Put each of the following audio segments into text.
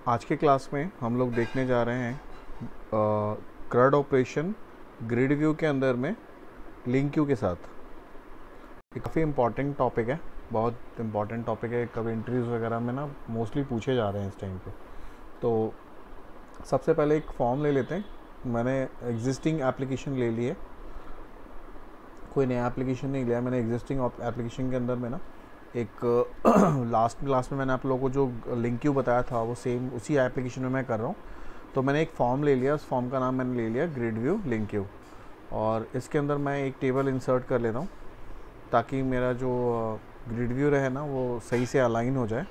आज के क्लास में हम लोग देखने जा रहे हैं CRUD ऑपरेशन ग्रिड व्यू के अंदर में लिंक क्यू के साथ। ये काफ़ी इम्पॉर्टेंट टॉपिक है, बहुत इम्पॉर्टेंट टॉपिक है। कभी इंटरव्यूज़ वगैरह में ना मोस्टली पूछे जा रहे हैं इस टाइम पे। तो सबसे पहले एक फॉर्म ले लेते हैं। मैंने एग्जिस्टिंग एप्लीकेशन ले ली है, कोई नया एप्लीकेशन नहीं लिया। मैंने एग्जिस्टिंग एप्लीकेशन के अंदर में ना एक लास्ट क्लास में मैंने आप लोगों को जो लिंक क्यू बताया था वो सेम उसी एप्लीकेशन में मैं कर रहा हूँ। तो मैंने एक फॉर्म ले लिया, उस फॉर्म का नाम मैंने ले लिया ग्रिड व्यू लिंक क्यू, और इसके अंदर मैं एक टेबल इंसर्ट कर लेता हूँ ताकि मेरा जो ग्रिड व्यू रहे ना वो सही से अलाइन हो जाए।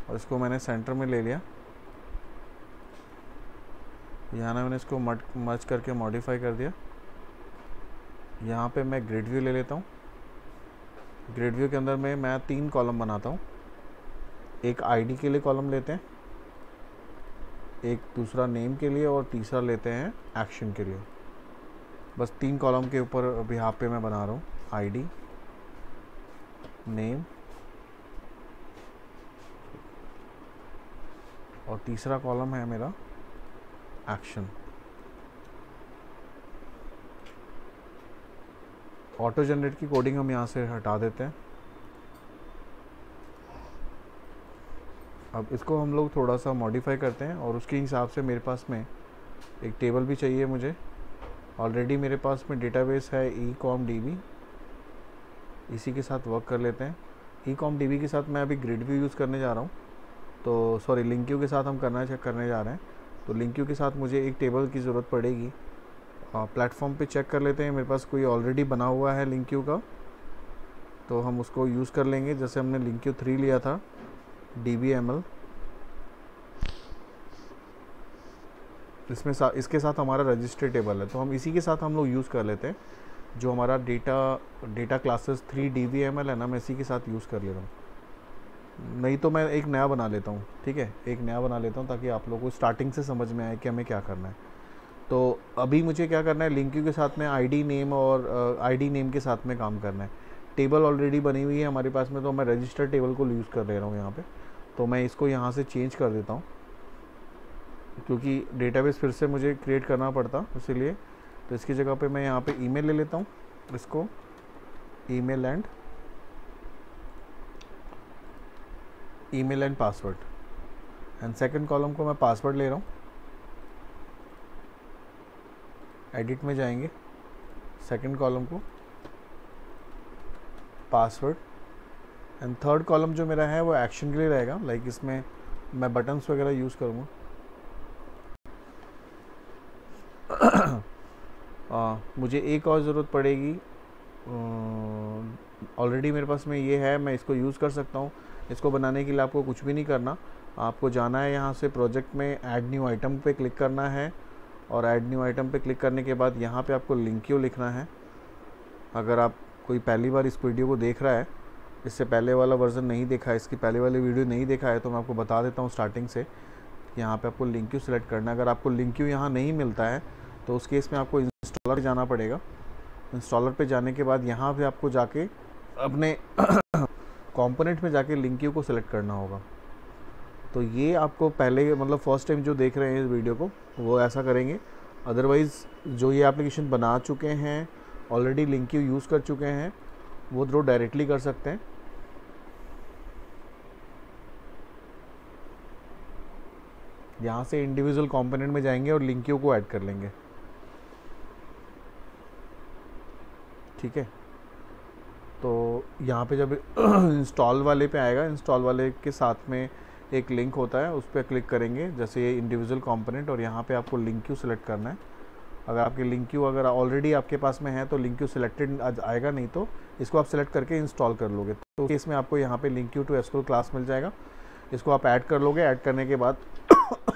और इसको मैंने सेंटर में ले लिया। यहाँ ना मैंने इसको मर्ज करके मॉडिफाई कर दिया। यहाँ पे मैं ग्रिड व्यू ले लेता हूँ। ग्रिड व्यू के अंदर में मैं 3 कॉलम बनाता हूँ। एक आईडी के लिए कॉलम लेते हैं, एक दूसरा नेम के लिए, और तीसरा लेते हैं एक्शन के लिए। बस 3 कॉलम के ऊपर अभी यहाँ पे मैं बना रहा हूँ, आईडी, नेम और तीसरा कॉलम है मेरा एक्शन। ऑटो जनरेट की कोडिंग हम यहाँ से हटा देते हैं। अब इसको हम लोग थोड़ा सा मॉडिफाई करते हैं और उसके हिसाब से मेरे पास में एक टेबल भी चाहिए मुझे। ऑलरेडी मेरे पास में डेटाबेस है ecomdb, इसी के साथ वर्क कर लेते हैं। ecomdb के साथ मैं अभी ग्रिड व्यू यूज़ करने जा रहा हूँ, तो सॉरी लिंक क्यू के साथ हम करने जा रहे हैं। तो लिंक क्यू के साथ मुझे एक टेबल की ज़रूरत पड़ेगी। प्लेटफॉर्म पे चेक कर लेते हैं, मेरे पास कोई ऑलरेडी बना हुआ है लिंक क्यू का, तो हम उसको यूज़ कर लेंगे। जैसे हमने लिंक क्यू 3 लिया था, dbml, इसके साथ हमारा रजिस्टर टेबल है, तो हम इसी के साथ हम लोग यूज़ कर लेते हैं। जो हमारा डेटा क्लासेस 3 dbml है ना, मैं इसी के साथ यूज़ कर ले रहा हूँ। नहीं तो मैं एक नया बना लेता हूँ, ठीक है, एक नया बना लेता हूँ ताकि आप लोगों को स्टार्टिंग से समझ में आए कि हमें क्या करना है। तो अभी मुझे क्या करना है, लिंक क्यू के साथ में आईडी नेम और आईडी नेम के साथ में काम करना है। टेबल ऑलरेडी बनी हुई है हमारे पास में, तो मैं रजिस्टर टेबल को यूज़ कर ले रहा हूँ यहाँ पे। तो मैं इसको यहाँ से चेंज कर देता हूँ क्योंकि डेटाबेस फिर से मुझे क्रिएट करना पड़ता, इसीलिए। तो इसकी जगह पे मैं यहाँ पे ईमेल ले लेता हूँ, इसको email and password, and second column को मैं पासवर्ड ले रहा हूँ। एडिट में जाएंगे, सेकंड कॉलम को पासवर्ड, एंड थर्ड कॉलम जो मेरा है वो एक्शन के लिए रहेगा। लाइक इसमें मैं बटन्स वगैरह यूज़ करूँगा। मुझे एक और ज़रूरत पड़ेगी, ऑलरेडी मेरे पास में ये है, मैं इसको यूज़ कर सकता हूँ। इसको बनाने के लिए आपको कुछ भी नहीं करना, आपको जाना है यहाँ से प्रोजेक्ट में, ऐड न्यू आइटम पे क्लिक करना है, और ऐड न्यू आइटम पे क्लिक करने के बाद यहाँ पे आपको लिंक क्यू लिखना है। अगर आप कोई पहली बार इस वीडियो को देख रहा है, इससे पहले वाला वर्जन नहीं देखा है, इसकी पहले वाली वीडियो नहीं देखा है, तो मैं आपको बता देता हूँ स्टार्टिंग से। यहाँ पे आपको लिंक क्यू सेलेक्ट करना है। अगर आपको लिंक क्यू यहाँ नहीं मिलता है तो उस केस में आपको इंस्टॉलर पे जाना पड़ेगा। इंस्टॉलर पे जाने के बाद यहाँ पे आपको जाके अपने कंपोनेंट में जाके लिंक क्यू को सिलेक्ट करना होगा। तो ये आपको पहले मतलब फर्स्ट टाइम जो देख रहे हैं इस वीडियो को वो ऐसा करेंगे। अदरवाइज़ जो ये एप्लीकेशन बना चुके हैं, ऑलरेडी लिंक क्यू यूज़ कर चुके हैं, वो थ्रू डायरेक्टली कर सकते हैं। यहाँ से इंडिविजुअल कंपोनेंट में जाएंगे और लिंक क्यू को ऐड कर लेंगे, ठीक है। तो यहाँ पे जब इंस्टॉल वाले पे आएगा, इंस्टॉल वाले के साथ में एक लिंक होता है, उस पर क्लिक करेंगे, जैसे ये इंडिविजुअल कंपोनेंट, और यहाँ पे आपको लिंक क्यू सेलेक्ट करना है। अगर आपके लिंक क्यू अगर ऑलरेडी आपके पास में है तो लिंक क्यू सिलेक्टेड आएगा, नहीं तो इसको आप सेलेक्ट करके इंस्टॉल कर लोगे। तो इसमें आपको यहाँ पे link Q to SQL class मिल जाएगा, इसको आप ऐड कर लोगे। ऐड करने के बाद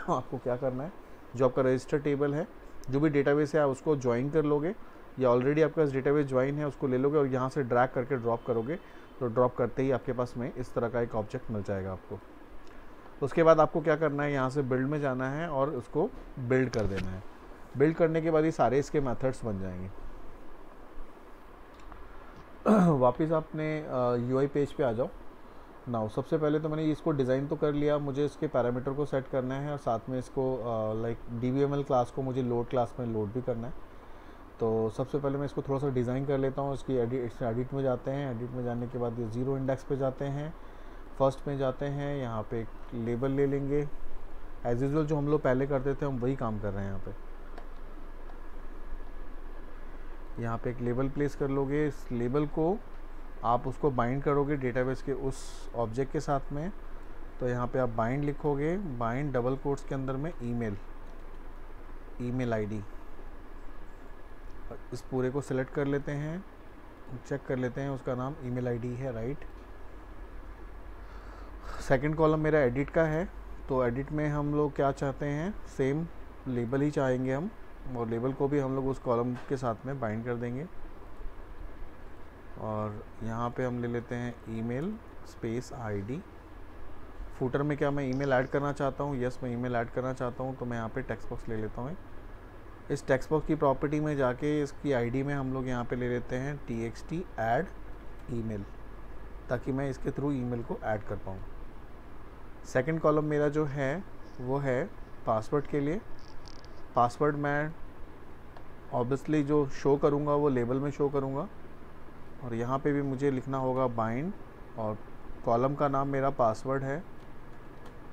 आपको क्या करना है, जो आपका रजिस्टर टेबल है, जो भी डेटाबेस है, उसको ज्वाइन कर लोगे, या ऑलरेडी आपके पास डेटाबेस ज्वाइन है उसको ले लोगे और यहाँ से ड्रैग करके ड्रॉप करोगे। तो ड्रॉप करते ही आपके पास में इस तरह का एक ऑब्जेक्ट मिल जाएगा आपको। उसके बाद आपको क्या करना है, यहाँ से बिल्ड में जाना है और उसको बिल्ड कर देना है। बिल्ड करने के बाद ये सारे इसके मेथड्स बन जाएंगे। वापस आपने यूआई पेज पे आ जाओ। नाउ सबसे पहले तो मैंने इसको डिज़ाइन तो कर लिया, मुझे इसके पैरामीटर को सेट करना है और साथ में इसको लाइक DBML क्लास को मुझे लोड क्लास में लोड भी करना है। तो सबसे पहले मैं इसको थोड़ा सा डिज़ाइन कर लेता हूँ। इसकी एडिट में जाते हैं, एडिट में जाने के बाद ये 0 इंडेक्स पे जाते हैं, फर्स्ट में जाते हैं, यहाँ पे एक लेबल ले लेंगे। एज यूजल जो हम लोग पहले करते थे हम वही काम कर रहे हैं। यहाँ पे एक लेबल प्लेस कर लोगे। इस लेबल को आप उसको बाइंड करोगे डेटाबेस के उस ऑब्जेक्ट के साथ में। तो यहाँ पे आप बाइंड लिखोगे, बाइंड डबल कोट्स के अंदर में ईमेल आईडी। इस पूरे को सिलेक्ट कर लेते हैं, चेक कर लेते हैं उसका नाम ईमेल आईडी है, राइट। सेकंड कॉलम मेरा एडिट का है, तो एडिट में हम लोग क्या चाहते हैं, सेम लेबल ही चाहेंगे हम, और लेबल को भी हम लोग उस कॉलम के साथ में बाइंड कर देंगे। और यहाँ पे हम ले लेते हैं ईमेल स्पेस आईडी। फूटर में क्या मैं ईमेल ऐड करना चाहता हूँ, यस मैं ईमेल ऐड करना चाहता हूँ, तो मैं यहाँ पे टेक्स्ट बॉक्स ले लेता हूँ। इस टेक्स्ट बॉक्स की प्रॉपर्टी में जाके इसकी आईडी में हम लोग यहाँ पे ले लेते हैं txt ऐड ईमेल, ताकि मैं इसके थ्रू ईमेल को ऐड कर पाऊँ। सेकंड कॉलम मेरा जो है वो है पासवर्ड के लिए। पासवर्ड मैं ऑब्वियसली जो शो करूँगा वो लेबल में शो करूँगा, और यहाँ पे भी मुझे लिखना होगा बाइंड, और कॉलम का नाम मेरा पासवर्ड है,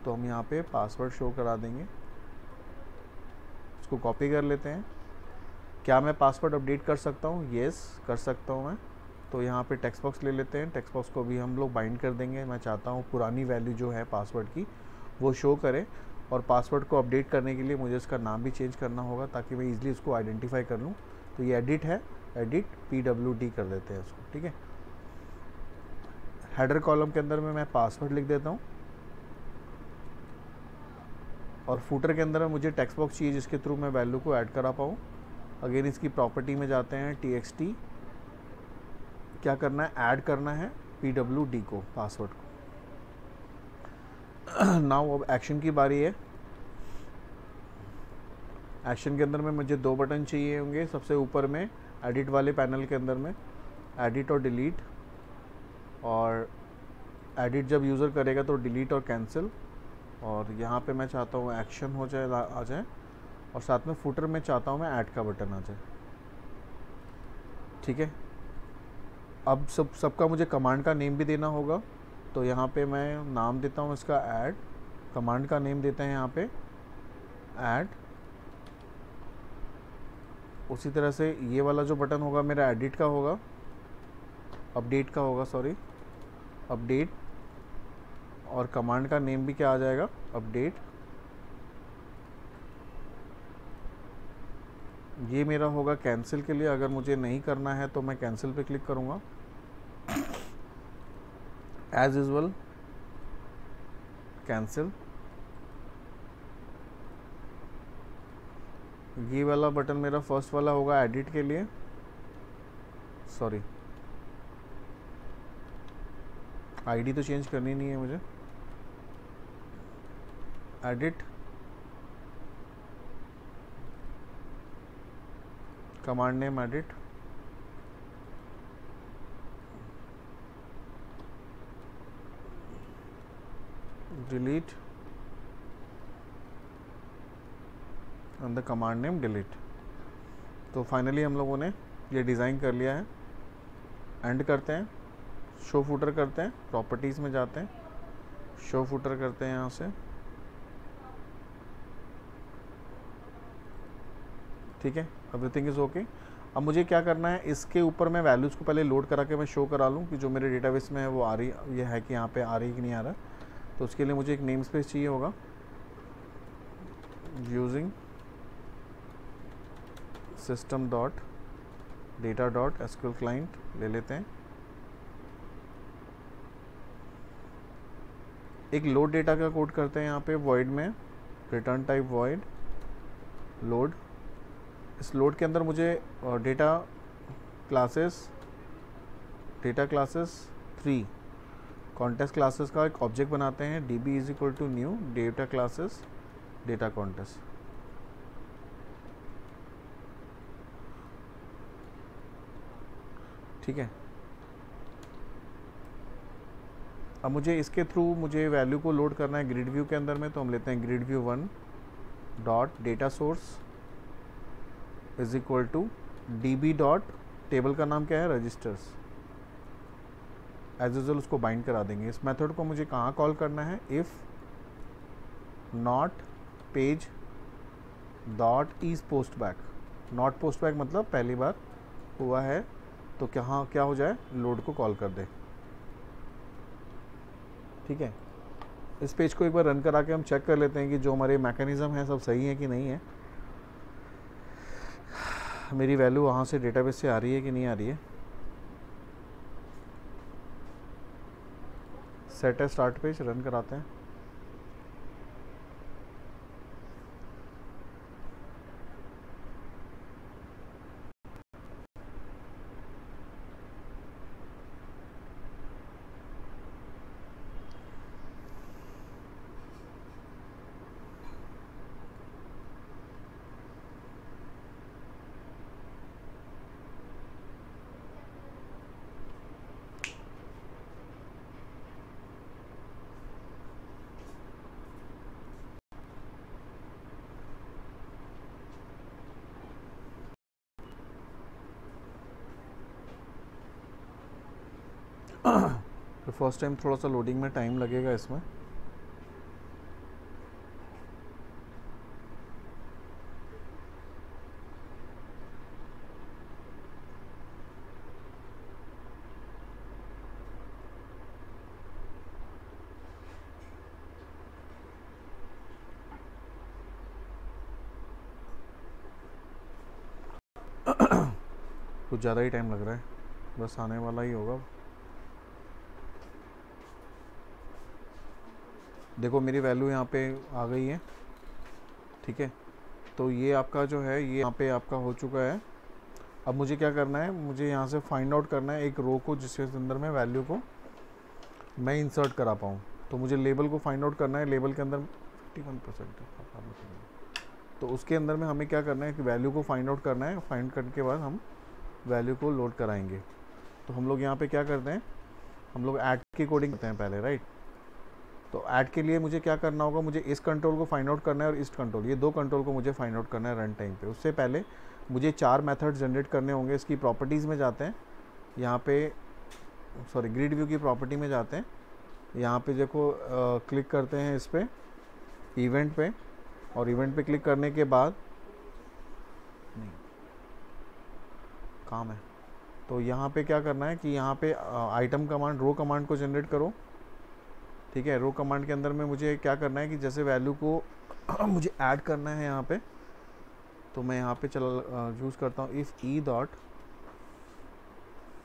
तो हम यहाँ पे पासवर्ड शो करा देंगे। इसको कॉपी कर लेते हैं। क्या मैं पासवर्ड अपडेट कर सकता हूँ, येस कर सकता हूँ मैं। तो यहाँ पे टेक्स्ट बॉक्स ले लेते हैं, टेक्स्ट बॉक्स को भी हम लोग बाइंड कर देंगे। मैं चाहता हूँ पुरानी वैल्यू जो है पासवर्ड की वो शो करे, और पासवर्ड को अपडेट करने के लिए मुझे इसका नाम भी चेंज करना होगा ताकि मैं ईजिली उसको आइडेंटिफाई कर लूँ। तो ये एडिट है, एडिट PWD कर देते हैं इसको, ठीक है। हेडर कॉलम के अंदर में मैं पासवर्ड लिख देता हूँ, और फूटर के अंदर में मुझे टेक्स्ट बॉक्स चाहिए जिसके थ्रू मैं वैल्यू को ऐड करा पाऊँ। अगेन इसकी प्रॉपर्टी में जाते हैं, txt क्या करना है, ऐड करना है PWD को, पासवर्ड को। नाउ अब एक्शन की बारी है। एक्शन के अंदर में मुझे 2 बटन चाहिए होंगे। सबसे ऊपर में एडिट वाले पैनल के अंदर में एडिट और डिलीट, और एडिट जब यूज़र करेगा तो डिलीट और कैंसिल, और यहाँ पे मैं चाहता हूँ एक्शन हो जाए, आ जाए, और साथ में फुटर में चाहता हूँ मैं ऐड का बटन आ जाए, ठीक है। अब सबका मुझे कमांड का नेम भी देना होगा, तो यहाँ पे मैं नाम देता हूँ इसका ऐड, कमांड का नेम देते हैं यहाँ पे ऐड। उसी तरह से ये वाला जो बटन होगा मेरा एडिट का होगा, अपडेट का होगा, सॉरी अपडेट, और कमांड का नेम भी क्या आ जाएगा, अपडेट। ये मेरा होगा कैंसिल के लिए, अगर मुझे नहीं करना है तो मैं कैंसिल पे क्लिक करूँगा। As usual cancel. ये वाला बटन मेरा फर्स्ट वाला होगा एडिट के लिए, सॉरी आईडी तो चेंज करनी नहीं है मुझे, edit, command name edit, delete and the command name delete. तो फाइनली हम लोगों ने ये डिज़ाइन कर लिया है। एंड करते हैं, शो फुटर करते हैं, प्रॉपर्टीज़ में जाते हैं, शो फुटर करते हैं यहाँ से, ठीक है, एवरीथिंग इज़ ओके। अब मुझे क्या करना है, इसके ऊपर मैं वैल्यूज़ को पहले लोड करा के मैं शो करा लूँ कि जो मेरे डेटाबेस में है वो आ रही, ये है कि यहाँ पे आ रही कि नहीं आ रहा। तो उसके लिए मुझे एक नेम स्पेस चाहिए होगा, using system dot data dot SQL client ले लेते हैं। एक लोड डेटा का कोड करते हैं यहाँ पे वॉइड में, रिटर्न टाइप वॉइड लोड। इस लोड के अंदर मुझे डेटा क्लासेस 3 कॉन्टेस्ट क्लासेस का एक ऑब्जेक्ट बनाते हैं, db is equal to new data classes data context. ठीक है, अब मुझे इसके थ्रू मुझे वैल्यू को लोड करना है ग्रिड व्यू के अंदर में, तो हम लेते हैं grid view 1 dot data source is equal to db dot, table का नाम क्या है, रजिस्टर्स। एज यूजुअल उसको बाइंड करा देंगे। इस मेथड को मुझे कहाँ कॉल करना है, if not page dot is post back. Not post back मतलब पहली बार हुआ है तो क्या हो जाए, लोड को कॉल कर दे। ठीक है, इस पेज को एक बार रन करा के हम चेक कर लेते हैं कि जो हमारे मैकेनिज्म है सब सही है कि नहीं है, मेरी वैल्यू वहाँ से डेटाबेस से आ रही है कि नहीं आ रही है। सेट है स्टार्ट पेज, रन कराते हैं। तो फर्स्ट टाइम थोड़ा सा लोडिंग में टाइम लगेगा इसमें। कुछ ज़्यादा ही टाइम लग रहा है, बस आने वाला ही होगा। देखो मेरी वैल्यू यहाँ पे आ गई है। ठीक है, तो ये आपका जो है ये यहाँ पे आपका हो चुका है। अब मुझे क्या करना है, मुझे यहाँ से फाइंड आउट करना है एक रो को जिसके अंदर में वैल्यू को मैं इंसर्ट करा पाऊँ। तो मुझे लेबल को फाइंड आउट करना है। लेबल के अंदर 51%, तो उसके अंदर में हमें क्या करना है कि वैल्यू को फाइंड आउट करना है। फाइंड करने के बाद हम वैल्यू को लोड कराएंगे। तो हम लोग यहाँ पे क्या करते हैं, हम लोग ऐड की कोडिंग करते हैं पहले, राइट। तो ऐड के लिए मुझे क्या करना होगा, मुझे इस कंट्रोल को फाइंड आउट करना है और इस कंट्रोल, ये दो कंट्रोल को मुझे फाइंड आउट करना है रन टाइम पे। उससे पहले मुझे 4 मेथड जनरेट करने होंगे। इसकी प्रॉपर्टीज़ में जाते हैं, यहाँ पे सॉरी ग्रिड व्यू की प्रॉपर्टी में जाते हैं। यहाँ पे देखो क्लिक करते हैं इस पर इवेंट पे, और इवेंट पे क्लिक करने के बाद नहीं काम है, तो यहाँ पे क्या करना है कि यहाँ पे आइटम कमांड, रो कमांड को जनरेट करो। ठीक है, रो कमांड के अंदर में मुझे क्या करना है कि जैसे वैल्यू को मुझे ऐड करना है यहाँ पे, तो मैं यहाँ पे यूज़ करता हूँ if E dot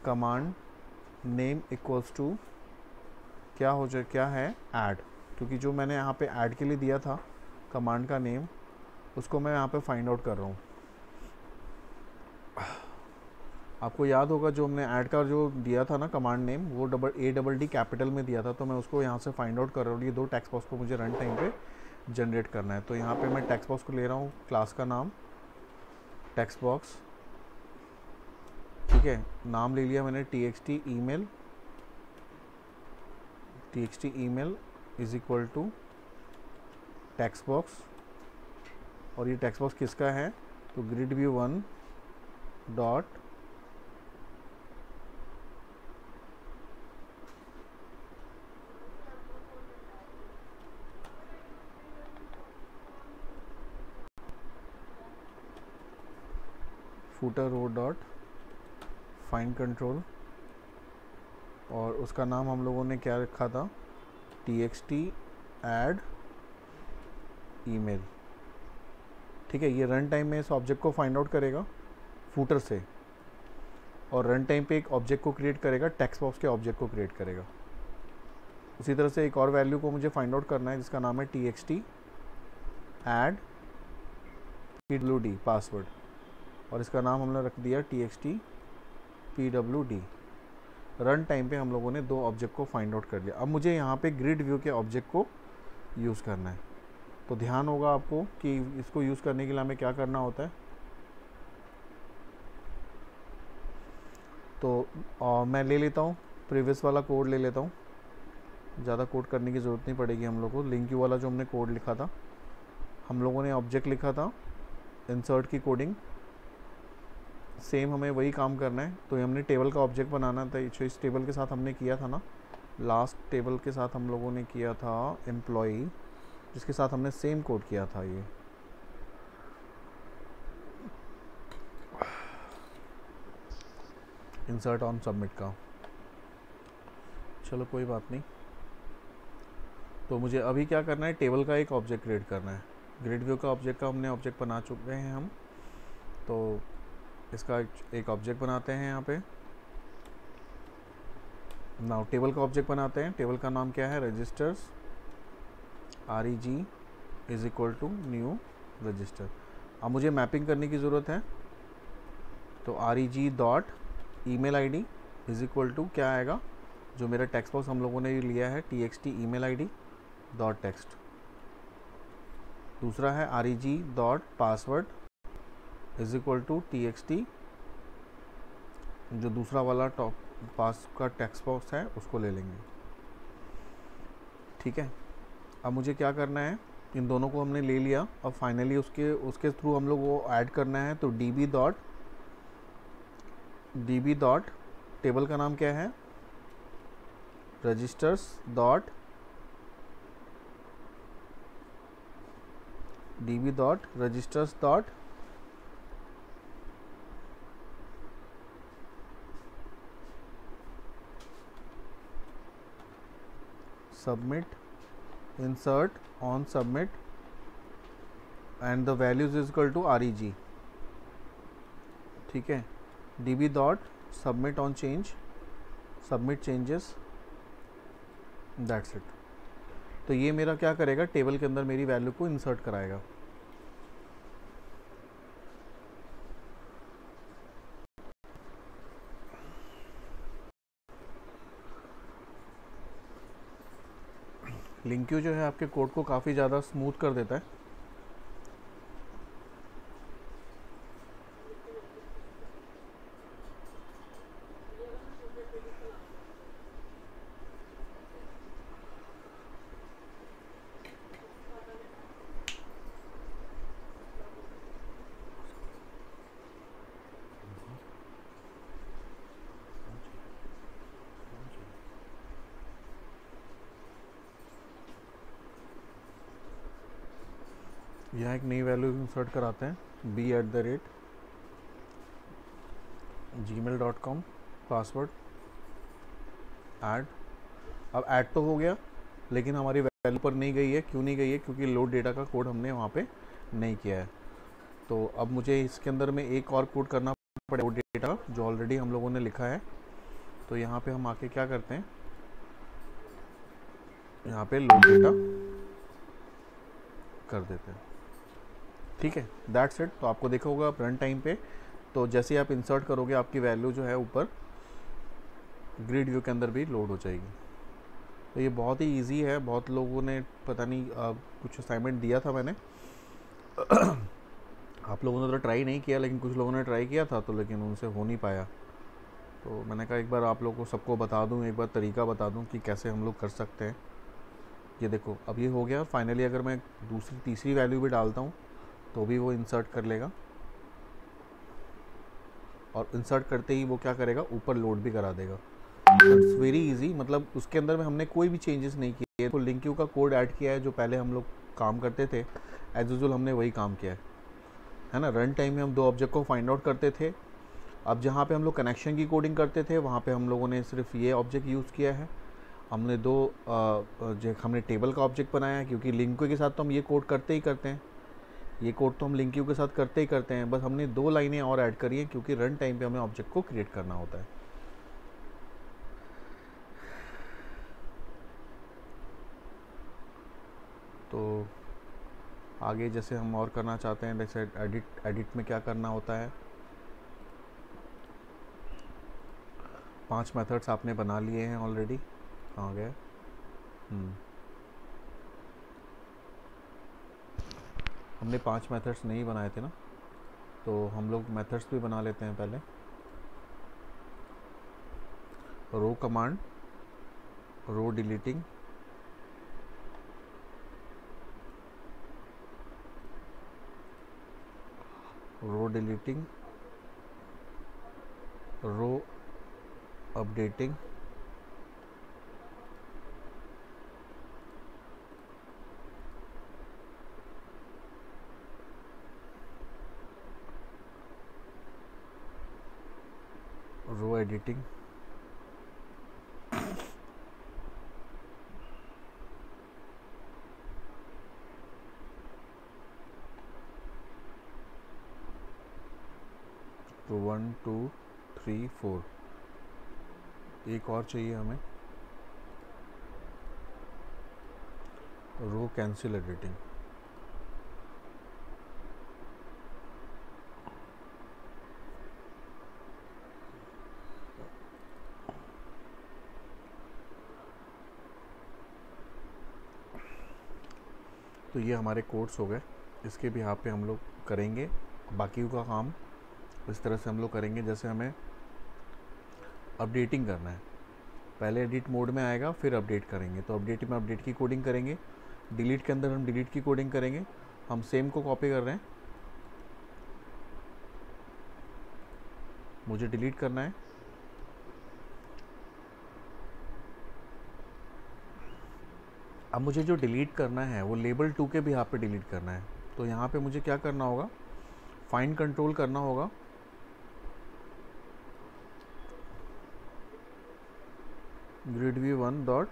command name equals to क्या हो जाए, क्या है, ऐड। क्योंकि जो मैंने यहाँ पे ऐड के लिए दिया था कमांड का नेम, उसको मैं यहाँ पे फाइंड आउट कर रहा हूँ। आपको याद होगा जो हमने ऐड का जो दिया था ना कमांड नेम, वो ADD कैपिटल में दिया था, तो मैं उसको यहाँ से फाइंड आउट कर रहा हूँ। ये 2 टेक्स्ट बॉक्स को मुझे रन टाइम पे जनरेट करना है। तो यहाँ पे मैं टेक्स्ट बॉक्स को ले रहा हूँ, क्लास का नाम टेक्स्ट बॉक्स। ठीक है, नाम ले लिया मैंने txt email is equal to text box. और ये टेक्स्ट बॉक्स किसका है, तो grid view 1 dot footer row dot find control, और उसका नाम हम लोगों ने क्या रखा था, txt add email। ठीक है, ये रन टाइम में इस ऑब्जेक्ट को फाइंड आउट करेगा फूटर से, और रन टाइम पे एक ऑब्जेक्ट को क्रिएट करेगा, टेक्स्ट बॉक्स के ऑब्जेक्ट को क्रिएट करेगा। उसी तरह से एक और वैल्यू को मुझे फाइंड आउट करना है जिसका नाम है txt add pwd पासवर्ड, और इसका नाम हमने रख दिया txt pwd। रन टाइम पे हम लोगों ने 2 ऑब्जेक्ट को फाइंड आउट कर लिया। अब मुझे यहाँ पे ग्रिड व्यू के ऑब्जेक्ट को यूज़ करना है। तो ध्यान होगा आपको कि इसको यूज़ करने के लिए हमें क्या करना होता है। तो मैं ले लेता हूँ प्रीवियस वाला कोड ले लेता हूँ। ज़्यादा कोड करने की ज़रूरत नहीं पड़ेगी हम लोग को। लिंक यू वाला जो हमने कोड लिखा था, हम लोगों ने ऑब्जेक्ट लिखा था इंसर्ट की कोडिंग, सेम हमें वही काम करना है। तो हमने टेबल का ऑब्जेक्ट बनाना था, जो इस टेबल के साथ हमने किया था ना, लास्ट टेबल के साथ हम लोगों ने किया था एम्प्लॉई, जिसके साथ हमने सेम कोड किया था ये। इंसर्ट ऑन सबमिट का, चलो कोई बात नहीं। तो मुझे अभी क्या करना है, टेबल का एक ऑब्जेक्ट क्रिएट करना है। ग्रिड व्यू का ऑब्जेक्ट का हमने ऑब्जेक्ट बना चुके हैं हम, तो इसका एक ऑब्जेक्ट बनाते हैं यहाँ पे। नाउ टेबल का ऑब्जेक्ट बनाते हैं। टेबल का नाम क्या है, registers, REG is equal to new register. अब मुझे मैपिंग करने की ज़रूरत है, तो REG dot email ID is equal to क्या आएगा, जो मेरा टेक्स्ट बॉक्स हम लोगों ने लिया है, TXT email ID dot text. दूसरा है REG डॉट password is equal to TXT, जो दूसरा वाला टॉप पास का टेक्स्ट बॉक्स है उसको ले लेंगे, ठीक है। अब मुझे क्या करना है, इन दोनों को हमने ले लिया, अब फाइनली उसके थ्रू हम लोग वो ऐड करना है। तो DB डॉट टेबल का नाम क्या है, registers dot DB dot registers dot submit insert on submit and the values is equal to REG, ठीक है। DB dot submit on change, submit changes, that's it। तो ये मेरा क्या करेगा, टेबल के अंदर मेरी वैल्यू को इंसर्ट कराएगा। लिंक क्यू जो है आपके कोड को काफ़ी ज़्यादा स्मूथ कर देता है। यहाँ एक नई वैल्यू इंसर्ट कराते हैं, b@gmail.com पासवर्ड ऐड। अब ऐड तो हो गया, लेकिन हमारी वैल्यू पर नहीं गई है। क्यों नहीं गई है, क्योंकि लोड डेटा का कोड हमने वहाँ पे नहीं किया है। तो अब मुझे इसके अंदर में एक और कोड करना पड़ेगा, लोड डेटा जो ऑलरेडी हम लोगों ने लिखा है। तो यहाँ पे हम आके क्या करते हैं, यहाँ पे लोड डेटा कर देते हैं, ठीक है। That's it. तो आपको देखा होगा रन टाइम पे, तो जैसे ही आप इंसर्ट करोगे आपकी वैल्यू जो है ऊपर ग्रिड व्यू के अंदर भी लोड हो जाएगी। तो ये बहुत ही इजी है। बहुत लोगों ने पता नहीं कुछ असाइनमेंट दिया था मैंने आप लोगों ने तो ट्राई नहीं किया, लेकिन कुछ लोगों ने ट्राई किया था, तो लेकिन उनसे हो नहीं पाया। तो मैंने कहा एक बार आप लोगों को सबको बता दूं, एक बार तरीका बता दूं कि कैसे हम लोग कर सकते हैं। ये देखो अब ये हो गया। फाइनली अगर मैं दूसरी तीसरी वैल्यू भी डालता हूँ तो भी वो इंसर्ट कर लेगा, और इंसर्ट करते ही वो क्या करेगा, ऊपर लोड भी करा देगा। इट्स वेरी इजी, मतलब उसके अंदर में हमने कोई भी चेंजेस नहीं किए। तो लिंक क्यू का कोड ऐड किया है, जो पहले हम लोग काम करते थे एज यूजुअल हमने वही काम किया है ना। रन टाइम में हम दो ऑब्जेक्ट को फाइंड आउट करते थे। अब जहाँ पे हम लोग कनेक्शन की कोडिंग करते थे, वहाँ पे हम लोगों ने सिर्फ ये ऑब्जेक्ट यूज़ किया है। हमने हमने टेबल का ऑब्जेक्ट बनाया है, क्योंकि लिंक क्यू के साथ तो हम ये कोड करते ही करते हैं। ये कोड तो हम लिंक क्यू के साथ करते ही करते हैं, बस हमने दो लाइनें और ऐड करी हैं, क्योंकि रन टाइम पे हमें ऑब्जेक्ट को क्रिएट करना होता है। तो आगे जैसे हम और करना चाहते हैं, जैसे एडिट में क्या करना होता है, 5 मेथड्स आपने बना लिए हैं ऑलरेडी। कहाँ गए, हमने 5 मेथड्स नहीं बनाए थे ना, तो हम लोग मेथड्स भी बना लेते हैं पहले। रो कमांड, रो डिलीटिंग, रो डिलीटिंग, रो अपडेटिंग, रो एडिटिंग, तो 1 2 3 4, एक और चाहिए हमें, रो कैंसिल एडिटिंग। तो ये हमारे कोड्स हो गए, इसके भी यहाँ पे हम लोग करेंगे बाकी का काम इस तरह से हम लोग करेंगे। जैसे हमें अपडेटिंग करना है, पहले एडिट मोड में आएगा फिर अपडेट करेंगे, तो अपडेट में अपडेट की कोडिंग करेंगे, डिलीट के अंदर हम डिलीट की कोडिंग करेंगे। हम सेम को कॉपी कर रहे हैं, मुझे डिलीट करना है, अब मुझे जो डिलीट करना है वो लेबल 2 के भी यहाँ पे डिलीट करना है। तो यहाँ पे मुझे क्या करना होगा, फाइंड कंट्रोल करना होगा, grid view 1 dot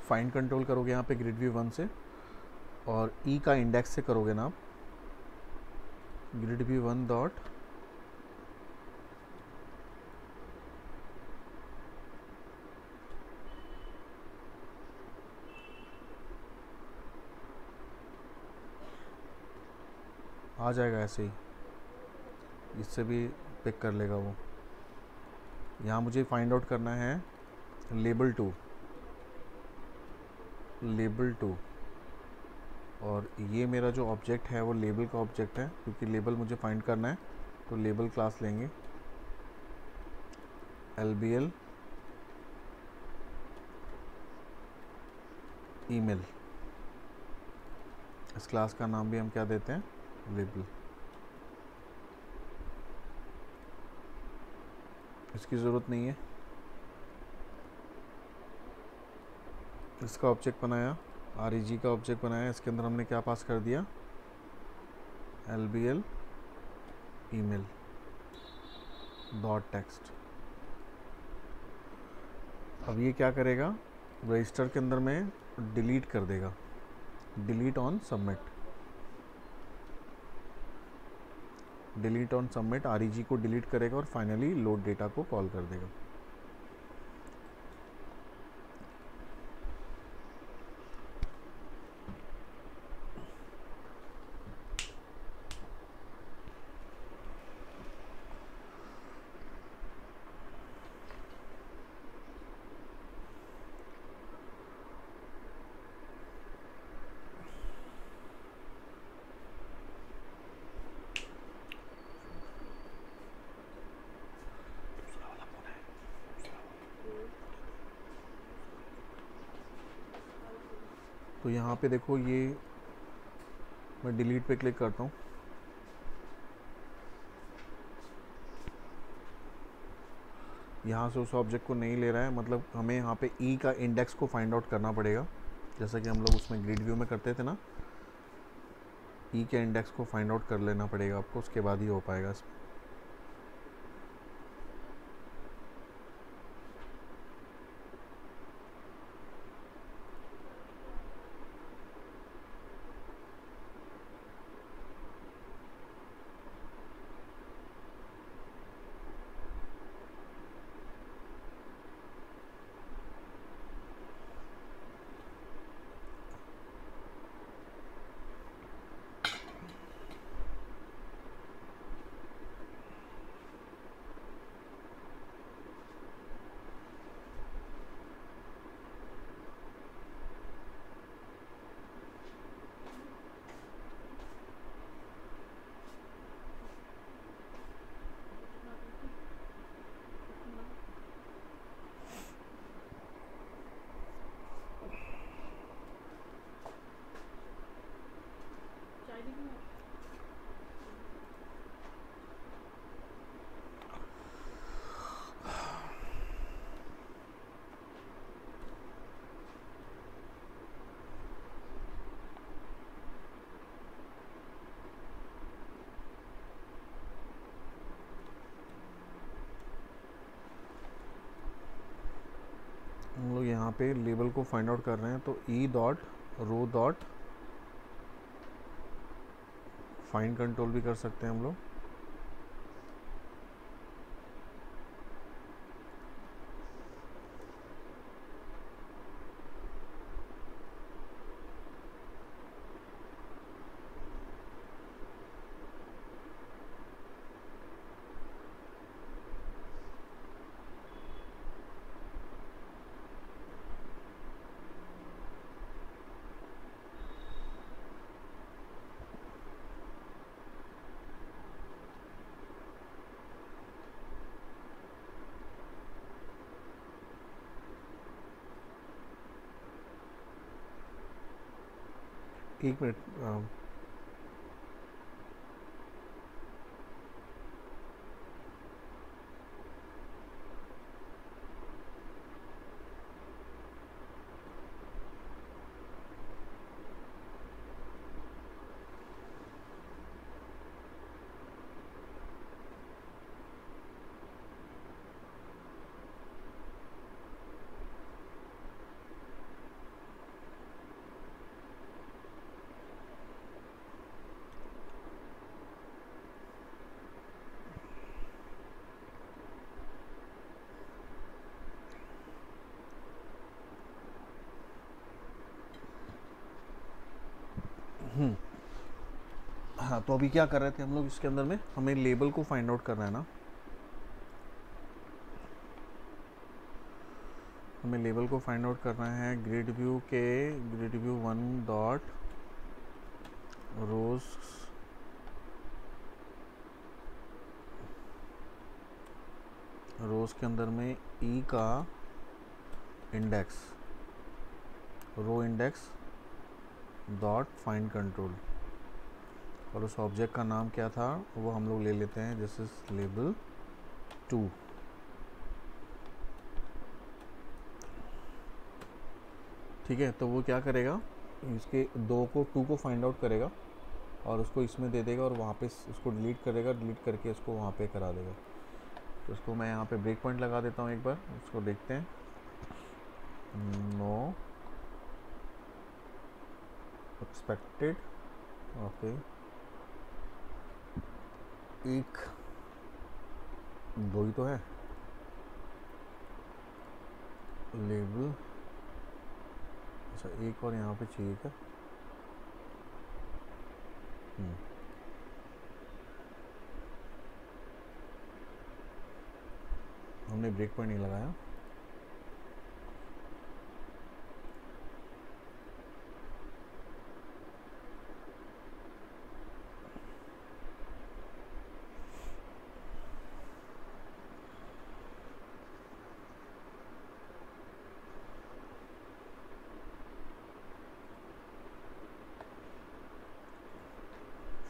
find control करोगे यहाँ पे ग्रिड व्यू 1 से, और ई का इंडेक्स से करोगे ना आप, ग्रिड व्यू 1 डॉट आ जाएगा ऐसे ही, इससे भी पिक कर लेगा वो। यहाँ मुझे फाइंड आउट करना है लेबल 2, लेबल 2, और ये मेरा जो ऑब्जेक्ट है वो लेबल का ऑब्जेक्ट है, क्योंकि लेबल मुझे फाइंड करना है। तो लेबल क्लास लेंगे LBL ईमेल, इस क्लास का नाम भी हम क्या देते हैं, लेबल। इसकी ज़रूरत नहीं है, इसका ऑब्जेक्ट बनाया, REG का ऑब्जेक्ट बनाया, इसके अंदर हमने क्या पास कर दिया, LBL ईमेल डॉट टेक्स्ट। अब ये क्या करेगा, रजिस्टर के अंदर में डिलीट कर देगा, delete on submit, delete on submit REG को डिलीट करेगा और फाइनली लोड डेटा को कॉल कर देगा। तो यहाँ पे देखो, ये मैं डिलीट पे क्लिक करता हूँ, यहाँ से उस ऑब्जेक्ट को नहीं ले रहा है, मतलब हमें यहाँ पे ई का इंडेक्स को फाइंड आउट करना पड़ेगा, जैसा कि हम लोग उसमें ग्रिड व्यू में करते थे ना, ई के इंडेक्स को फाइंड आउट कर लेना पड़ेगा आपको, उसके बाद ही हो पाएगा इसमें। यहाँ पे लेबल को फाइंड आउट कर रहे हैं, तो e dot row dot find control भी कर सकते हैं हम लोग। एक मिनट, हाँ, तो अभी क्या कर रहे थे हम लोग, इसके अंदर में हमें लेबल को फाइंड आउट करना है ना। हमें लेबल को फाइंड आउट करना है ग्रिड व्यू के, ग्रिड व्यू 1 डॉट रोज के अंदर में ई का index, row index dot find control, और उस ऑब्जेक्ट का नाम क्या था वो हम लोग ले लेते हैं, दिस इज लेबल 2। ठीक है, तो वो क्या करेगा, इसके 2 को फाइंड आउट करेगा और उसको इसमें दे देगा और वहाँ पे उसको डिलीट करेगा, डिलीट करके उसको वहाँ पे करा देगा। तो उसको मैं यहाँ पे ब्रेक पॉइंट लगा देता हूँ, एक बार उसको देखते हैं। नो एक्सपेक्टेड, ओके, एक 2 ही तो है लेबल, अच्छा एक और यहाँ पे चाहिए क्या? हमने ब्रेक पॉइंट नहीं लगाया।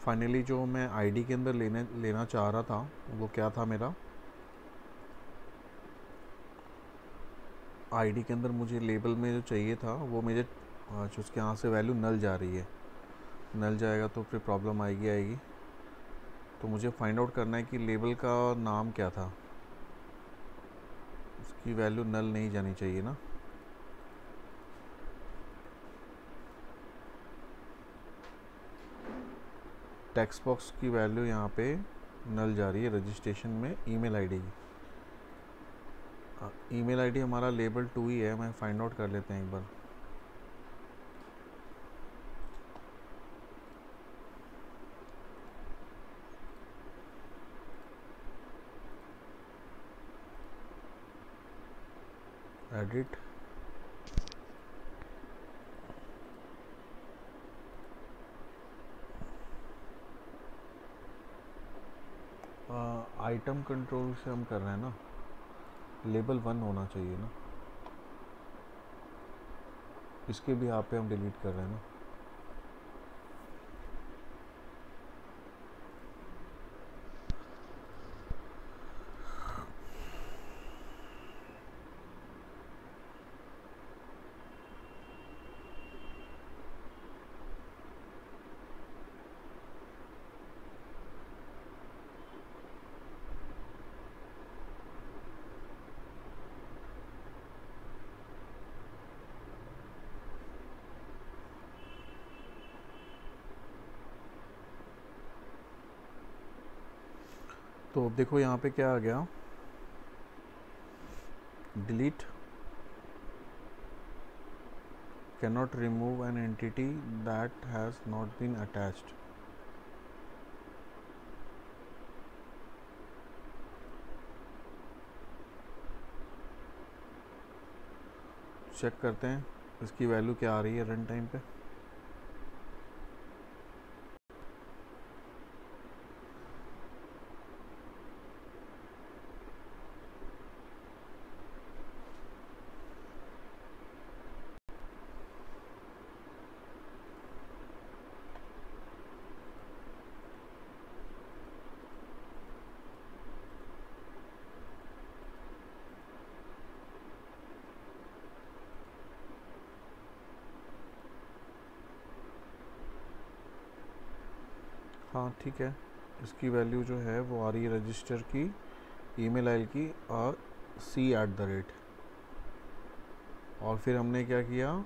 फाइनली जो मैं आईडी के अंदर लेना चाह रहा था वो क्या था, मेरा आईडी के अंदर मुझे लेबल में जो चाहिए था वो मुझे उसके यहाँ से वैल्यू नल जा रही है, नल जाएगा तो फिर प्रॉब्लम आएगी। तो मुझे फाइंड आउट करना है कि लेबल का नाम क्या था, उसकी वैल्यू नल नहीं जानी चाहिए ना। टेक्स्ट बॉक्स की वैल्यू यहाँ पे नल जा रही है रजिस्ट्रेशन में ईमेल आईडी की। ईमेल आईडी हमारा लेबल 2 ही है, मैं फाइंड आउट कर लेते हैं एक बार। एडिट, आइटम कंट्रोल से हम कर रहे हैं ना, लेबल 1 होना चाहिए ना, इसके भी यहाँ पे हम डिलीट कर रहे हैं ना। तो देखो यहाँ पे क्या आ गया, delete, cannot remove an entity that has not been attached. Check करते हैं इसकी वैल्यू क्या आ रही है रन टाइम पे। हाँ ठीक है, इसकी वैल्यू जो है वो आ रही है रजिस्टर की, ईमेल आईडी की और C@, और फिर हमने क्या किया,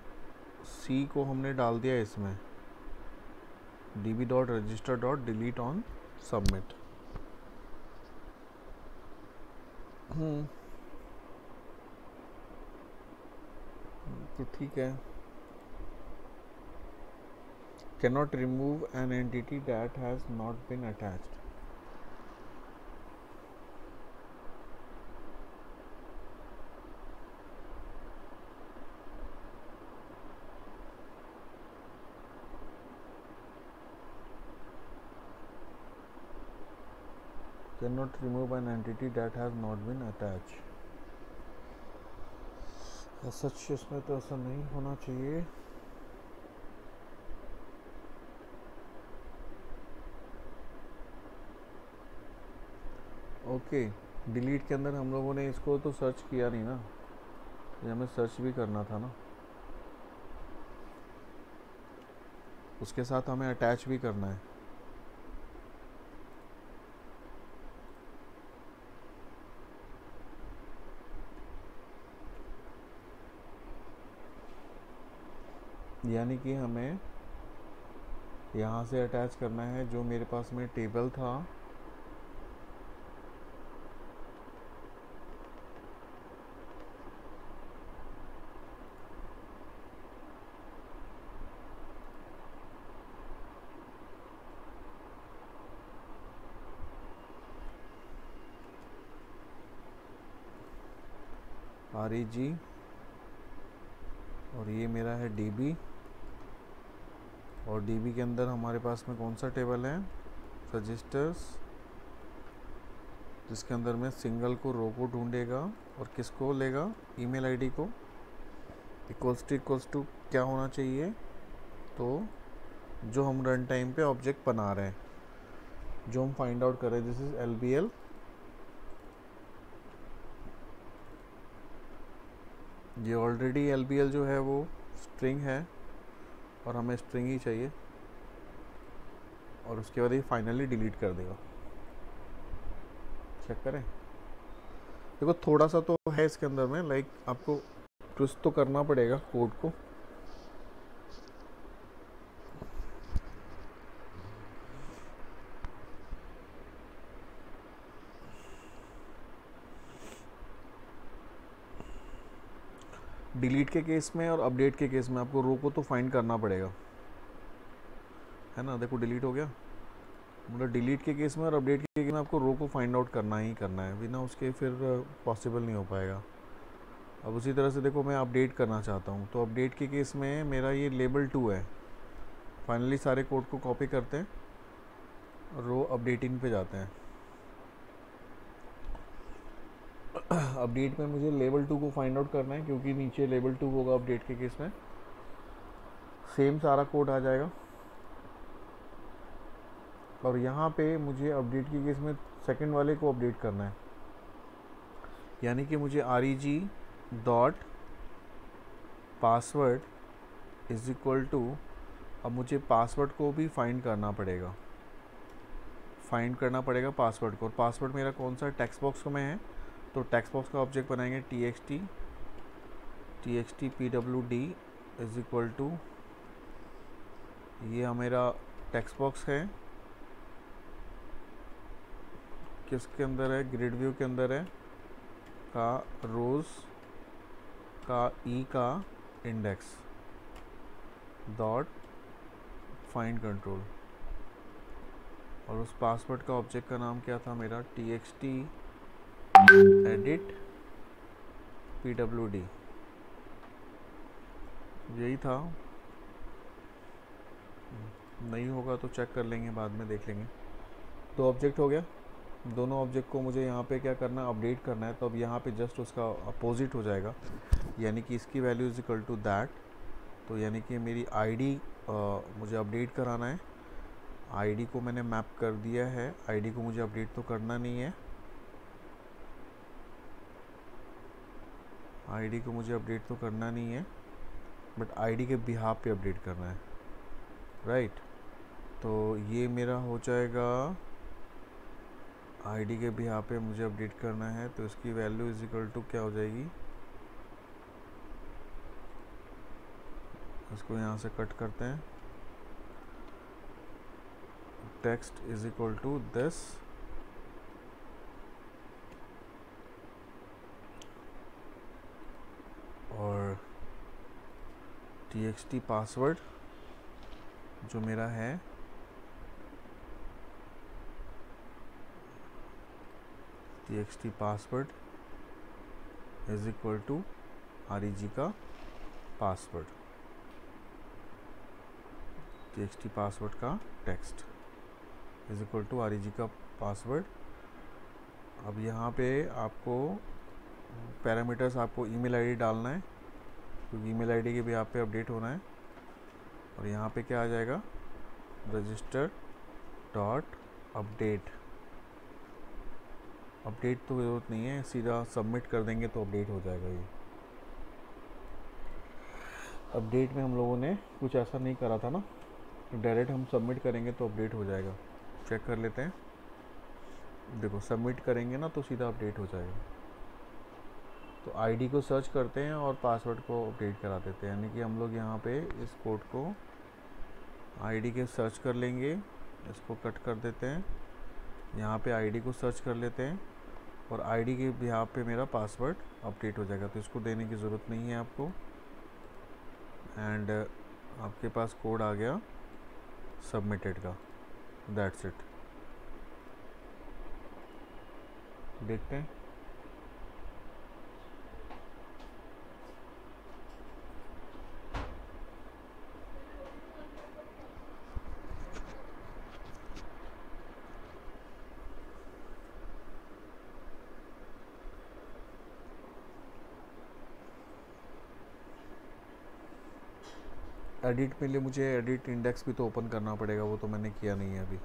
C को हमने डाल दिया इसमें db.register.delete on submit। तो ठीक है, cannot remove an entity that has not been attached। cannot remove an entity that has not been attached। सच इसमें तो ऐसा नहीं होना चाहिए। ओके, डिलीट के अंदर हम लोगों ने इसको तो सर्च किया नहीं ना, ये हमें सर्च भी करना था ना, उसके साथ हमें अटैच भी करना है। यानी कि हमें यहाँ से अटैच करना है जो मेरे पास में टेबल था, REG, और ये मेरा है DB, और DB के अंदर हमारे पास में कौन सा टेबल है, रजिस्टर्स, जिसके अंदर में सिंगल को रो को ढूंढेगा और किसको लेगा, ईमेल आईडी को। इक्वल्स टू क्या होना चाहिए, तो जो हम रन टाइम पे ऑब्जेक्ट बना रहे हैं, जो हम फाइंड आउट कर रहे हैं, दिस इज LBL। ये ऑलरेडी LBL जो है वो स्ट्रिंग है और हमें स्ट्रिंग ही चाहिए, और उसके बाद ये फाइनली डिलीट कर देगा। चेक करें, देखो थोड़ा सा तो है इसके अंदर में, लाइक आपको ट्विस्ट तो करना पड़ेगा कोड को। डिलीट के केस में और अपडेट के केस में आपको रो को तो फाइंड करना पड़ेगा, है ना। देखो डिलीट हो गया, मतलब डिलीट के केस में और अपडेट के केस में आपको रो को फाइंड आउट करना ही करना है, बिना उसके फिर पॉसिबल नहीं हो पाएगा। अब उसी तरह से देखो मैं अपडेट करना चाहता हूँ, तो अपडेट के केस में मेरा ये लेबल 2 है। फाइनली सारे कोड को कॉपी करते हैं, रो अपडेटिंग पे जाते हैं। अपडेट में मुझे लेवल 2 को फाइंड आउट करना है, क्योंकि नीचे लेवल 2 होगा अपडेट के केस में, सेम सारा कोड आ जाएगा। और यहाँ पे मुझे अपडेट के केस में सेकंड वाले को अपडेट करना है, यानी कि मुझे reg.password इज इक्वल टू, अब मुझे पासवर्ड को भी फाइंड करना पड़ेगा, पासवर्ड को। और पासवर्ड मेरा कौन सा टेक्स्ट बॉक्स में है, तो टेक्स्ट बॉक्स का ऑब्जेक्ट बनाएंगे txt pwd is equal to, ये मेरा टेक्स्ट बॉक्स है, किसके अंदर है, ग्रिड व्यू के अंदर है का रोज का ई का इंडेक्स डॉट फाइंड कंट्रोल, और उस पासवर्ड का ऑब्जेक्ट का नाम क्या था मेरा, txt edit pwd, यही था। नहीं होगा तो चेक कर लेंगे, बाद में देख लेंगे। तो ऑब्जेक्ट हो गया, दोनों ऑब्जेक्ट को मुझे यहाँ पे क्या करना है, अपडेट करना है। तो अब यहाँ पे जस्ट उसका अपोजिट हो जाएगा, यानी कि इसकी value is equal to that. तो यानी कि मेरी आईडी मुझे अपडेट कराना है, आईडी को मैंने मैप कर दिया है, आईडी को मुझे अपडेट तो करना नहीं है, आईडी को मुझे अपडेट तो करना नहीं है, बट आईडी के बिहाफ पे अपडेट करना है, राइट। तो ये मेरा हो जाएगा, आईडी के बिहाफ पे मुझे अपडेट करना है, तो इसकी वैल्यू इज इक्वल टू क्या हो जाएगी, इसको यहाँ से कट करते हैं, text is equal to this, और txt पासवर्ड जो मेरा है txt password is equal to reg का पासवर्ड, txt पासवर्ड का text is equal to reg का पासवर्ड। अब यहाँ पे आपको पैरामीटर्स, आपको ईमेल आईडी डालना है, क्योंकि ईमेल आईडी के भी आप पे अपडेट होना है। और यहाँ पे क्या आ जाएगा, रजिस्टर डॉट अपडेट, अपडेट तो ज़रूरत नहीं है, सीधा सबमिट कर देंगे तो अपडेट हो जाएगा। ये अपडेट में हम लोगों ने कुछ ऐसा नहीं करा था ना, तो डायरेक्ट हम सबमिट करेंगे तो अपडेट हो जाएगा। चेक कर लेते हैं, देखो सबमिट करेंगे ना तो सीधा अपडेट हो जाएगा। तो आईडी को सर्च करते हैं और पासवर्ड को अपडेट करा देते हैं, यानी कि हम लोग यहाँ पे इस कोड को आईडी के सर्च कर लेंगे, इसको कट कर देते हैं, यहाँ पे आईडी को सर्च कर लेते हैं और आईडी के बिहाफ पे मेरा पासवर्ड अपडेट हो जाएगा। तो इसको देने की ज़रूरत नहीं है आपको, एंड आपके पास कोड आ गया सबमिटेड का, दैट्स इट। देखते हैं, एडिट के लिए मुझे एडिट इंडेक्स भी तो ओपन करना पड़ेगा, वो तो मैंने किया नहीं है अभी।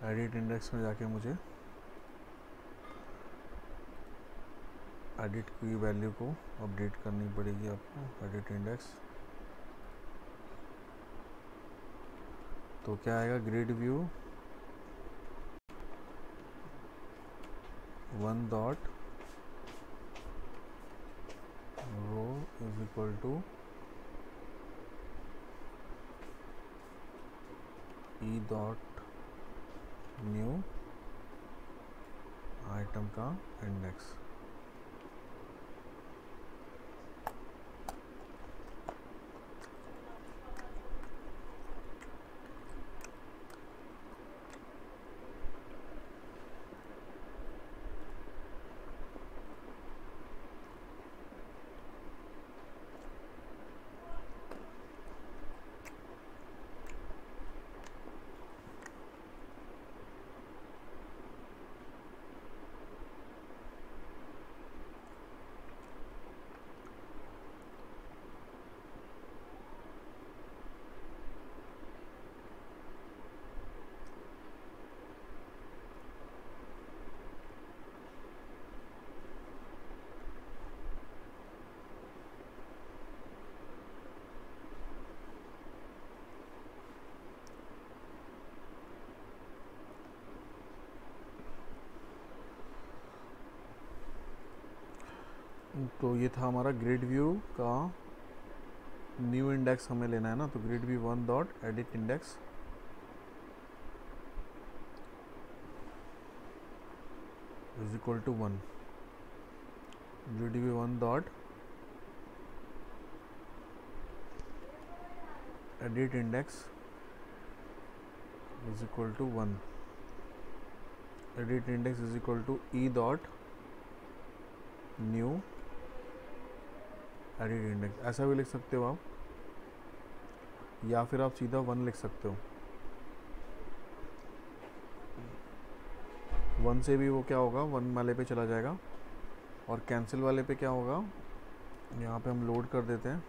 एडिट इंडेक्स में जाके मुझे एडिट की वैल्यू को अपडेट करनी पड़ेगी आपको, एडिट इंडेक्स। तो क्या आएगा, grid view 1 dot row is equal to e dot new item का इंडेक्स। तो ये था हमारा ग्रिड व्यू का न्यू इंडेक्स हमें लेना है ना, तो grid view 1 dot edit index is equal to 1, grid view 1 dot edit index is equal to 1, edit index is equal to e dot new edit index, ऐसा भी लिख सकते हो आप, या फिर आप सीधा 1 लिख सकते हो। 1 से भी वो क्या होगा, 1 वाले पे चला जाएगा, और कैंसिल वाले पे क्या होगा, यहाँ पे हम लोड कर देते हैं,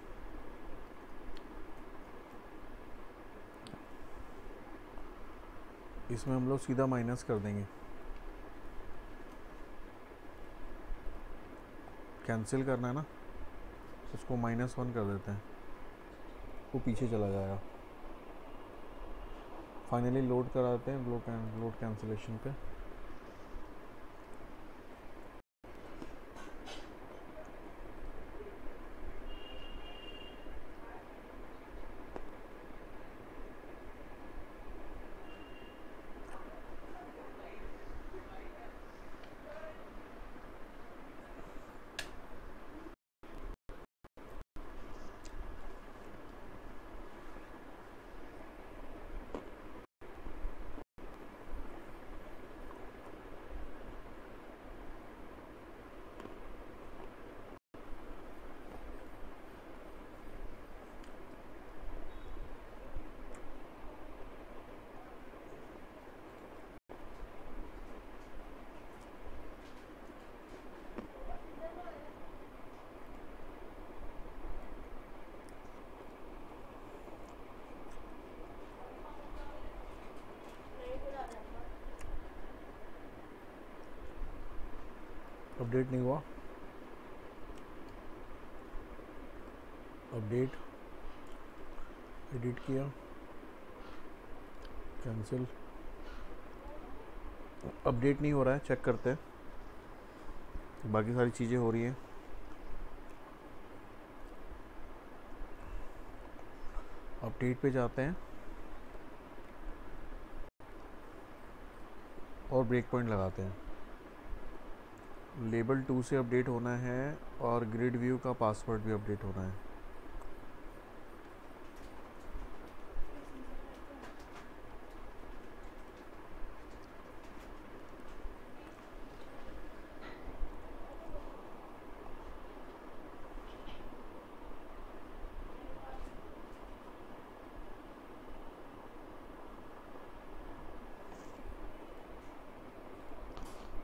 इसमें हम लोग सीधा माइनस कर देंगे, कैंसिल करना है ना, उसको -1 कर देते हैं, वो पीछे चला जाएगा। फाइनली लोड कराते हैं लोड कैंसिलेशन पे, अपडेट नहीं हुआ, अपडेट एडिट किया, कैंसिल, अपडेट नहीं हो रहा है, चेक करते हैं, बाकी सारी चीज़ें हो रही हैं। अपडेट पे जाते हैं और ब्रेक पॉइंट लगाते हैं, लेबल 2 से अपडेट होना है और ग्रिड व्यू का पासवर्ड भी अपडेट होना है।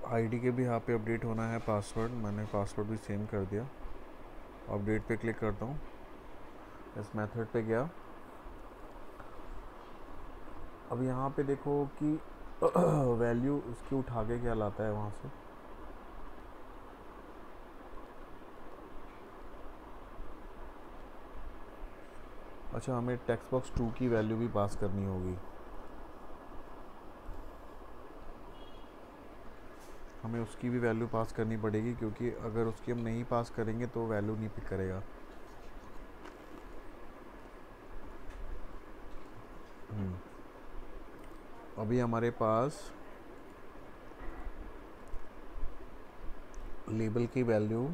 आईडी के भी यहाँ पे अपडेट होना है, पासवर्ड, मैंने पासवर्ड भी सेम कर दिया। अपडेट पे क्लिक करता हूँ, इस मेथड पे गया, अब यहाँ पे देखो कि वैल्यू उसकी उठा के क्या लाता है वहाँ से, अच्छा हमें टेक्स्ट बॉक्स 2 की वैल्यू भी पास करनी होगी, हमें उसकी भी वैल्यू पास करनी पड़ेगी, क्योंकि अगर उसकी हम नहीं पास करेंगे तो वैल्यू नहीं पिक करेगा। अभी हमारे पास लेबल की वैल्यू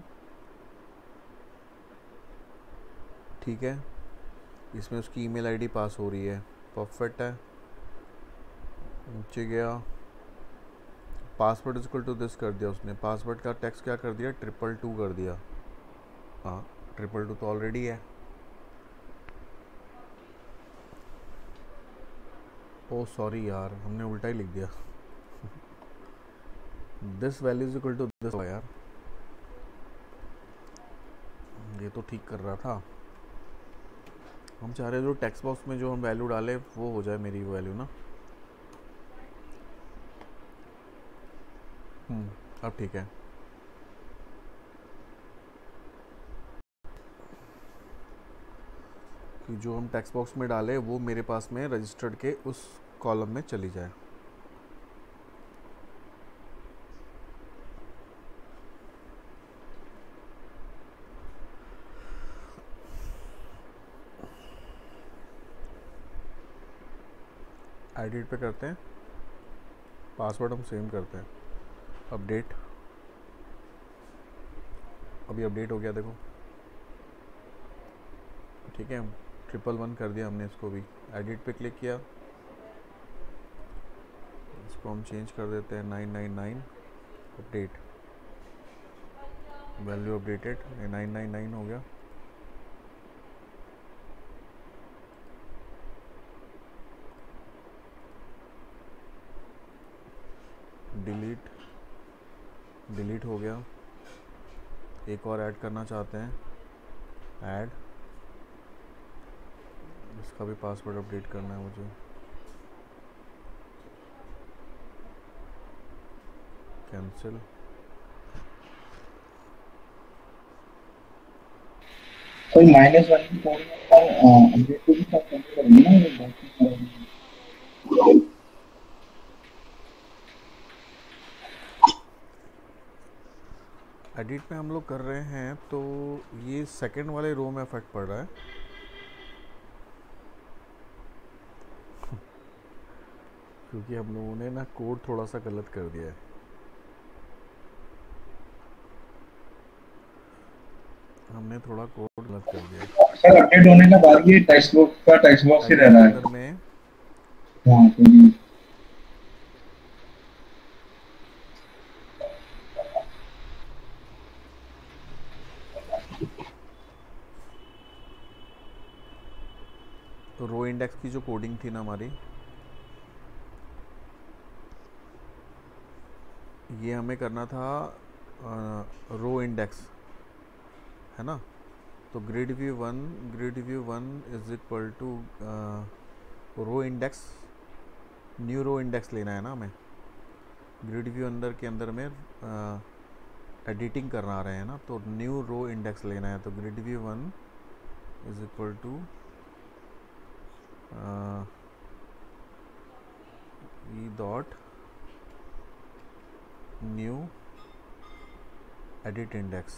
ठीक है, इसमें उसकी ईमेल आईडी पास हो रही है, परफेक्ट है। नीचे गया, password is equal to this कर दिया उसने, पासवर्ड का टेक्स्ट क्या कर दिया, 222 कर दिया, हाँ 222 तो ऑलरेडी है। ओ सॉरी यार, हमने उल्टा ही लिख दिया this value is equal to this यार, ये तो ठीक कर रहा था। हम चाह रहे जो टेक्स्ट बॉक्स में जो हम वैल्यू डाले वो हो जाए मेरी वैल्यू ना। अब ठीक है, कि जो हम टेक्स्ट बॉक्स में डाले वो मेरे पास में रजिस्टर्ड के उस कॉलम में चली जाए। एडिट पे करते हैं, पासवर्ड हम सेम करते हैं, अपडेट, अभी अपडेट हो गया देखो, ठीक है। 111 कर दिया हमने इसको भी, एडिट पे क्लिक किया, इसको हम चेंज कर देते हैं 999, अपडेट, वैल्यू अपडेटेड, 999 हो गया। डिलीट, डिलीट हो गया। एक और ऐड करना चाहते हैं, ऐड, इसका भी पासवर्ड अपडेट करना है मुझे, कैंसिल, कोई -1 की कोड अपडेट को भी साथ करनी पड़ेगी ना, ये बाकी सारा। एडिट में हम लोग कर रहे हैं तो ये सेकंड वाले रो में इफेक्ट पड़ रहा है, क्योंकि हम लोगों ने ना कोड थोड़ा सा गलत कर दिया है, हमने थोड़ा कोड गलत कर दिया है। सर अपडेट होने के बाद ये टेक्स्ट बॉक्स का टेक्स्ट बॉक्स ही एडिट रह के रहा अंदर है। में हाँ तो ये तो रो इंडेक्स की जो कोडिंग थी ना हमारी, ये हमें करना था रो इंडेक्स, है ना। तो grid view one is equal to row index, new row index लेना है ना हमें, ग्रिड व्यू अंदर के अंदर में एडिटिंग करना रहे हैं ना, तो न्यू रो इंडेक्स लेना है। तो grid view one is equal to e dot new edit index,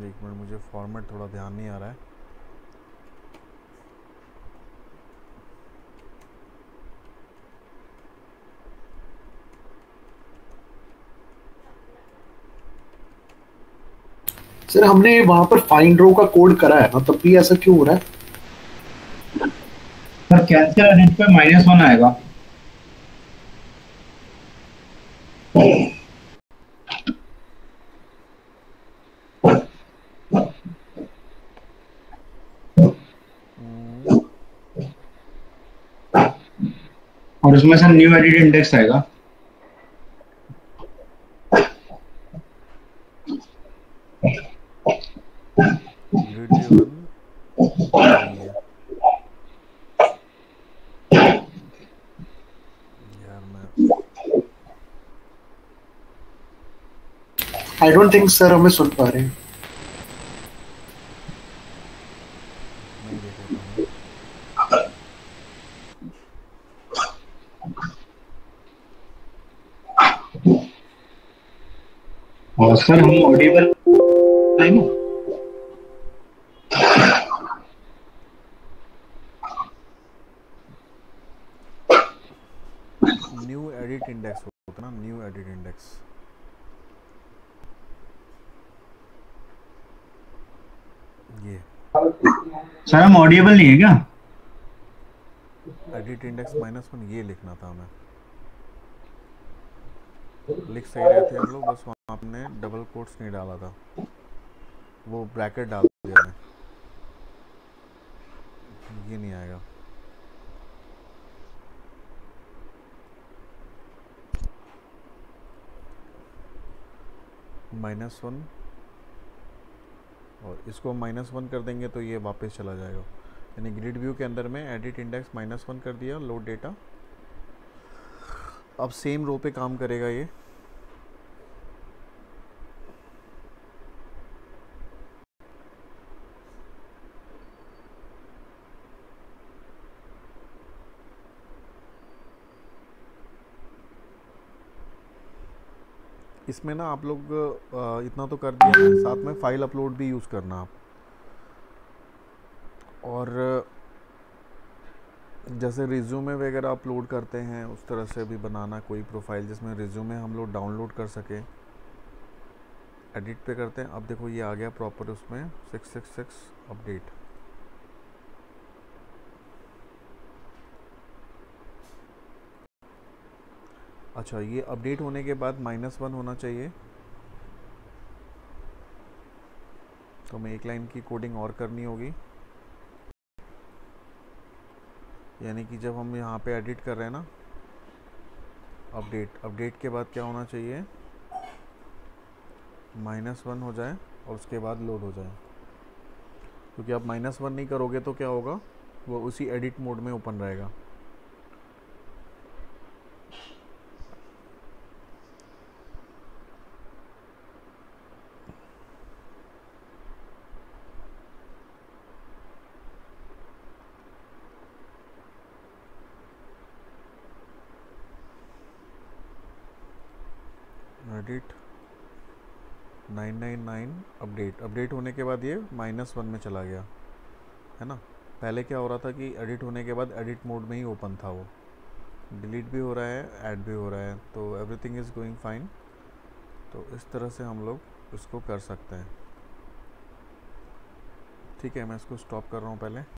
एक मिनट, मुझे फॉर्मेट थोड़ा ध्यान नहीं आ रहा है। सर हमने वहां पर फाइंड रो का कोड करा है ना, तब भी ऐसा क्यों हो रहा है? सर कैंसिल एडिट पे -1 आएगा। और उसमें सर न्यू एडिट इंडेक्स आएगा। ग्रिड व्यू वन यही है यार, मैं आई डोंट थिंक सर हमें सुन पा रहे हैं। नहीं देख लेता हूँ मैं। और सर हम ऑडिबल है ना? न्यू एडिट इंडेक्स होता ना, न्यू एडिट इंडेक्स, ये सर हम ऑडिबल नहीं है क्या? एडिट इंडेक्स -1 ये लिखना था हमें, लिख सही रहे थे हम लोग, बस वहाँ हमने डबल कोट्स नहीं डाला था, वो ब्रैकेट डाल दिया हमने, ये नहीं आएगा। -1, और इसको -1 कर देंगे तो ये वापस चला जाएगा, यानी ग्रिड व्यू के अंदर में एडिट इंडेक्स -1 कर दिया, लोड डेटा, अब सेम रो पे काम करेगा ये। इसमें ना आप लोग इतना तो कर दिया है, साथ में फाइल अपलोड भी यूज़ करना आप। और जैसे रिज्यूमे वगैरह अपलोड करते हैं उस तरह से भी बनाना कोई प्रोफाइल जिसमें रिज्यूमे हम लोग डाउनलोड कर सकें। एडिट पे करते हैं, अब देखो ये आ गया प्रॉपर उसमें 666 अपडेट। अच्छा, ये अपडेट होने के बाद -1 होना चाहिए, तो हमें एक लाइन की कोडिंग और करनी होगी। यानी कि जब हम यहाँ पे एडिट कर रहे हैं ना, अपडेट के बाद क्या होना चाहिए, -1 हो जाए और उसके बाद लोड हो जाए। क्योंकि आप -1 नहीं करोगे तो क्या होगा, वो उसी एडिट मोड में ओपन रहेगा। एडिट 999 अपडेट होने के बाद ये -1 में चला गया है ना। पहले क्या हो रहा था कि एडिट होने के बाद एडिट मोड में ही ओपन था, वो डिलीट भी हो रहा है, ऐड भी हो रहा है, तो एवरीथिंग इज़ गोइंग फाइन। तो इस तरह से हम लोग इसको कर सकते हैं। ठीक है, मैं इसको स्टॉप कर रहा हूँ पहले।